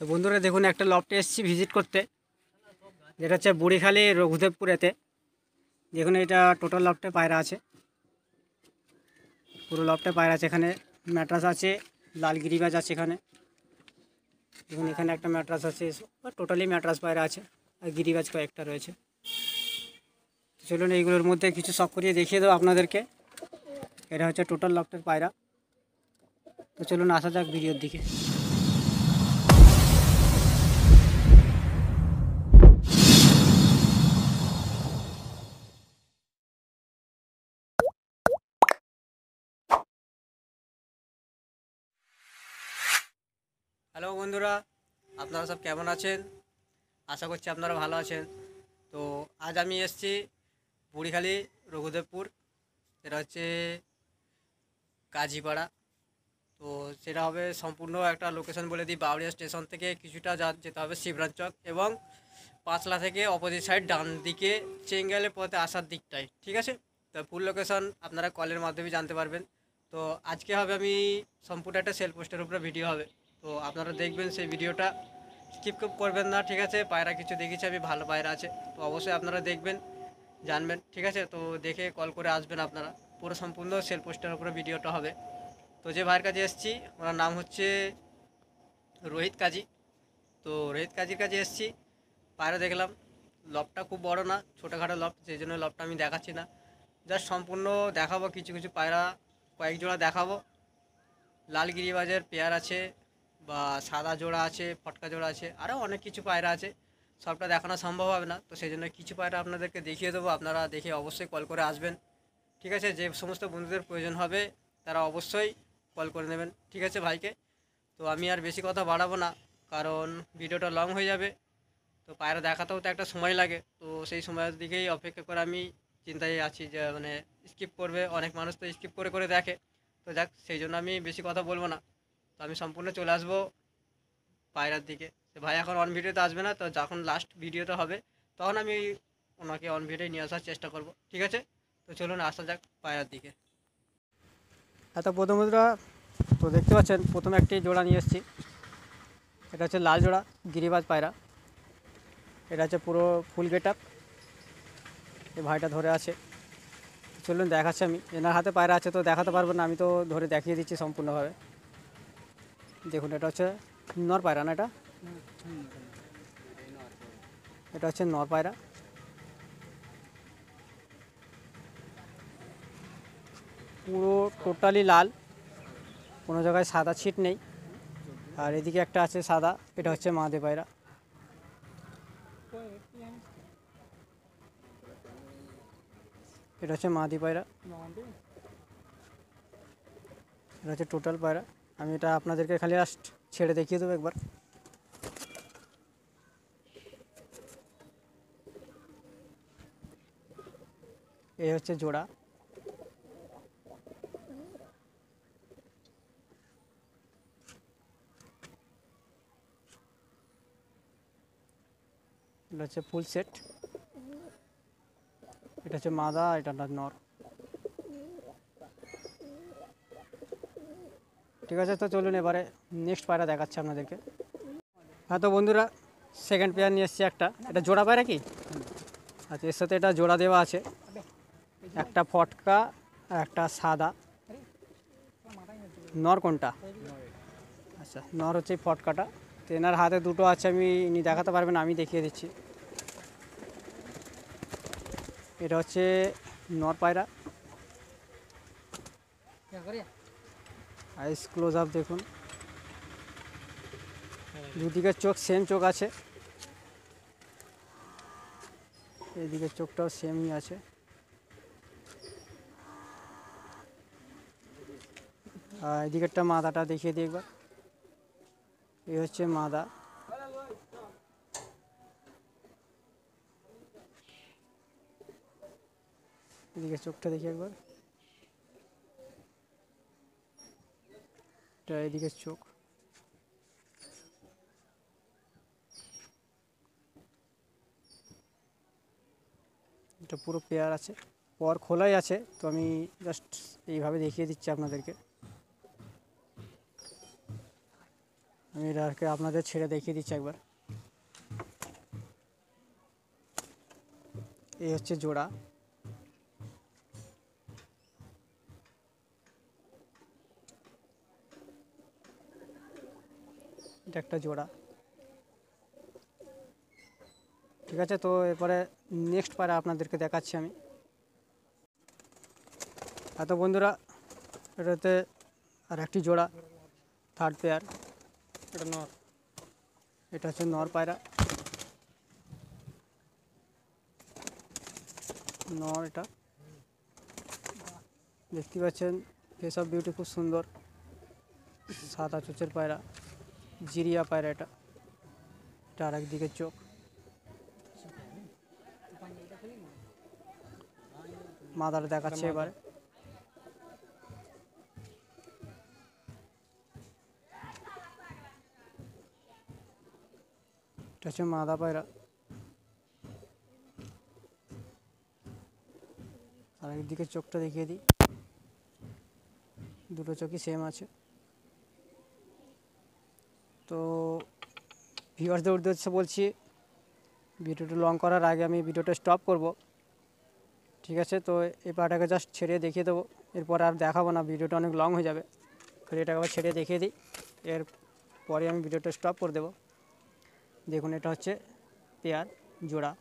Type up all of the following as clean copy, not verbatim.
তো বন্ধুরা দেখুন একটা লফটে এসেছি ভিজিট করতে, যেটা হচ্ছে বুড়িখালি রঘুদেবপুরেতে। দেখুন এটা টোটাল লফটে পায়রা আছে, পুরো লফটে পায়রা আছে। এখানে ম্যাট্রাস আছে, লাল গিরিবাজ আছে এখানে। দেখুন এখানে একটা ম্যাট্রাস আছে, টোটালি ম্যাট্রাস পায়রা আছে, আর গিরিবাজ কয়েকটা রয়েছে। চলুন এইগুলোর মধ্যে কিছু শখ করিয়ে দেখিয়ে দেবো আপনাদেরকে। এটা হচ্ছে টোটাল লফটের পায়রা। তো চলুন আসা যাক ভিডিওর দিকে। হ্যালো বন্ধুরা, আপনারা সব কেমন আছেন? আশা করছি আপনারা ভালো আছেন। তো আজ আমি এসেছি বুড়িখালি রঘুদেবপুর, এটা হচ্ছে কাজীপাড়া। তো সেটা হবে সম্পূর্ণ একটা লোকেশন বলে দিই। বাউরিয়া স্টেশন থেকে কিছুটা যেতে হবে শিবরাজ চক, এবং পাঁচলা থেকে অপোজিট সাইড ডান দিকে চেঙ্গালের পথে আসার দিকটায়, ঠিক আছে? তো ফুল লোকেশন আপনারা কলের মাধ্যমে জানতে পারবেন। তো আজকে হবে আমি সম্পূর্ণ একটা সেল পোস্টের উপরে ভিডিও হবে, তো আপনারা দেখবেন সেই ভিডিওটা, স্কিপ করবেন না, ঠিক আছে? পায়রা কিছু দেখেছি আমি, ভালো পায়রা আছে, তো অবশ্যই আপনারা দেখবেন, জানবেন, ঠিক আছে? তো দেখে কল করে আসবেন আপনারা। পুরো সম্পূর্ণ সেল পোস্টের উপরে ভিডিওটা হবে। তো যে ভাইয়ের কাছে এসেছি ওনার নাম হচ্ছে রোহিত কাজী। তো রোহিত কাজীর কাছে এসেছি, পায়রা দেখলাম। লবটা খুব বড় না, ছোটোখাটো লব, সেই জন্য লবটা আমি দেখাচ্ছি না। জাস্ট সম্পূর্ণ দেখাবো, কিছু কিছু পায়রা কয়েক জোড়া দেখাবো। লাল গিরিবাজের পেয়ার আছে, বা সাদা জোড়া আছে, ফটকা জোড়া আছে, আরও অনেক কিছু পায়রা আছে। সবটা দেখানো সম্ভব হবে না, তো সেই জন্য কিছু পায়রা আপনাদেরকে দেখিয়ে দেবো। আপনারা দেখে অবশ্যই কল করে আসবেন, ঠিক আছে? যে সমস্ত বন্ধুদের প্রয়োজন হবে তারা অবশ্যই কল করে নেবেন, ঠিক আছে ভাইকে? তো আমি আর বেশি কথা বাড়াবো না, কারণ ভিডিওটা লং হয়ে যাবে। তো পায়রা দেখাতেও তো একটা সময় লাগে, তো সেই সময়ের দিকেই অপেক্ষা করে আমি চিন্তায় আছি যে মানে স্কিপ করবে, অনেক মানুষ তো স্কিপ করে করে দেখে। তো যাক, সেই জন্য আমি বেশি কথা বলবো না। তো আমি সম্পূর্ণ চলে আসবো পায়রার দিকে। তো ভাই এখন অন ভিডিওতে আসবে না, তো যখন লাস্ট ভিডিওটা হবে তখন আমি ওনাকে অন ভিডিও নিয়ে আসার চেষ্টা করব, ঠিক আছে? তো চলুন আসা যাক পায়রার দিকে। এত প্রথমত তো দেখতে পাচ্ছেন প্রথমে একটি জোড়া নিয়ে এসেছি। এটা হচ্ছে লাল জোড়া গিরিবাজ পায়রা। এটা হচ্ছে পুরো ফুল গেট আপ, এই ভাইটা ধরে আছে। চলুন দেখাচ্ছি, আমি এনার হাতে পায়রা আছে তো দেখাতে পারবো না, আমি তো ধরে দেখিয়ে দিচ্ছি সম্পূর্ণভাবে। দেখুন এটা হচ্ছে নর পায়রা না, এটা হচ্ছে নর পায়রা। পুরো টোটালি লাল, কোনো জায়গায় সাদা ছিট নেই। আর এদিকে একটা আছে সাদা, এটা হচ্ছে মাদে পায়রা। এটা হচ্ছে মাদি পায়রা, এটা হচ্ছে টোটাল পায়রা। আমি এটা আপনাদেরকে খালি লাস্ট ছেড়ে দেখিয়ে দেবো একবার। এই হচ্ছে জোড়া। এটা হচ্ছে ফুল সেট, এটা হচ্ছে মাদা, এটা নর, ঠিক আছে? তো চলুন এবারে নেক্সট পায়রা দেখাচ্ছে আপনাদেরকে। হ্যাঁ তো বন্ধুরা, সেকেন্ড পেয়ার নিয়ে এসেছি একটা। এটা জোড়া পায়রা কি? আচ্ছা, এর সাথে এটা জোড়া দেওয়া আছে, একটা ফটকা আর একটা সাদা। নর কোনটা? আচ্ছা, নর হচ্ছে এই ফটকাটা। তো এনার হাতে দুটো আছে, আমি ইনি দেখাতে পারবেন, আমি দেখিয়ে দিচ্ছি। এটা হচ্ছে নর পায়রা। আইস ক্লোজ আপ দেখুন, দুদিকের চোখ সেম চোখ আছে, এইদিকের চোখটাও সেমই আছে। আর এদিকেরটা মাদাটা দেখিয়ে দিই একবার। এই হচ্ছে মাদা, এদিকে চোখটা দেখি একবার, এটা এদিকের চোখ। এটা পুরো পেয়ার আছে, পর খোলাই আছে, তো আমি জাস্ট এইভাবে দেখিয়ে দিচ্ছি আপনাদেরকে। আমি এটাকে আপনাদের ছেড়ে দেখিয়ে দিচ্ছি একবার। এই হচ্ছে জোড়া। এটা একটা জোড়া। ঠিক আছে, তো এরপরে নেক্সট পায়রা আপনাদেরকে দেখাচ্ছি আমি। এত বন্ধুরা, এটাতে আর একটি জোড়া, থার্ড পেয়ার। এটা নর, এটা হচ্ছে নর পায়রা, নর। এটা দেখতে পাচ্ছেন ফেস অফ বিউটি খুব সুন্দর, সাদা চোচের পায়রা, জিরিয়া পায়রা। এটা এটা আর একদিকে চোখ। মাদার দেখাচ্ছে এবারে। এটা হচ্ছে মাদা পায়রা। আর একদিকে চোখটা দেখিয়ে দিই, দুটো চোখই সেম আছে। তো ভিউয়ার্সদের উদ্দেশ্যে বলছি, ভিডিওটা লং করার আগে আমি ভিডিওটা স্টপ করব। ঠিক আছে, তো এই পাটাকে জাস্ট ছেড়ে দেখিয়ে দেবো, এরপর আর দেখাবো না, ভিডিওটা অনেক লং হয়ে যাবে। খালি এটাকে আবার ছেড়ে দেখিয়ে দিই, এরপরে আমি ভিডিওটা স্টপ করে দেবো। দেখুন, এটা হচ্ছে পেয়ার জোড়া,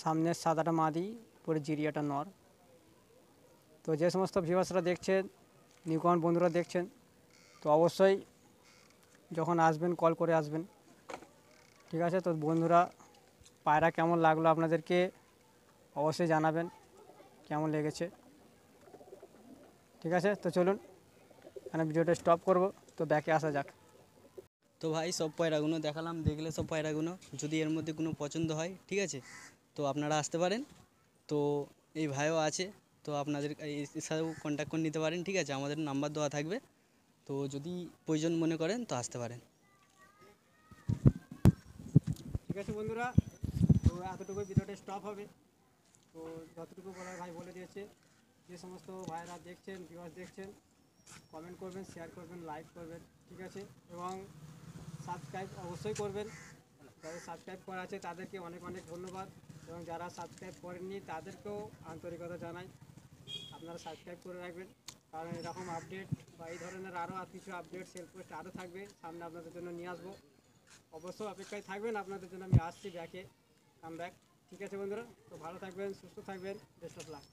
সামনের সাদাটা মাদি, পরে জিরিয়াটা নর। তো যে সমস্ত ভিউয়ার্সরা দেখছেন, নিউকমন বন্ধুরা দেখছেন, তো অবশ্যই যখন আসবেন কল করে আসবেন। ঠিক আছে, তো বন্ধুরা পায়রা কেমন লাগলো আপনাদেরকে অবশ্যই জানাবেন কেমন লেগেছে। ঠিক আছে, তো চলুন এখানে ভিডিওটা স্টপ করব, তো ব্যাকে আসা যাক। তো ভাই সব পায়রাগুলো দেখালাম, দেখলে সব পায়রাগুলো, যদি এর মধ্যে কোনো পছন্দ হয় ঠিক আছে তো আপনারা আসতে পারেন। তো এই ভাইও আছে, তো আপনাদের এর সাথেও কন্ট্যাক্ট করে নিতে পারেন। ঠিক আছে, আমাদের নাম্বার দেওয়া থাকবে, তো যদি প্রয়োজন মনে করেন তো আসতে পারেন। ঠিক আছে বন্ধুরা, তো এতটুকু ভিডিওটা স্টপ হবে। তো যতটুকু বলার ভাই বলে দিয়েছে। যে সমস্ত ভাইরা দেখছেন, ভিউয়ার্স দেখছেন, কমেন্ট করবেন, শেয়ার করবেন, লাইক করবেন। ঠিক আছে, এবং সাবস্ক্রাইব অবশ্যই করবেন। যাদের সাবস্ক্রাইব করা আছে তাদেরকে অনেক অনেক ধন্যবাদ, এবং যারা সাবস্ক্রাইব করেননি তাদেরকেও আন্তরিকতা জানাই, আপনারা সাবস্ক্রাইব করে রাখবেন। কারণ এরকম আপডেট বা এই ধরনের আরও কিছু আপডেট, সেল পোস্ট আরও থাকবে সামনে, আপনাদের জন্য নিয়ে আসবো। অবশ্যই অপেক্ষায় থাকবেন, আপনাদের জন্য আমি আসছি ব্যাকে, কাম ব্যাক। ঠিক আছে বন্ধুরা, তো ভালো থাকবেন, সুস্থ থাকবেন, বেস্ট অফ লাক।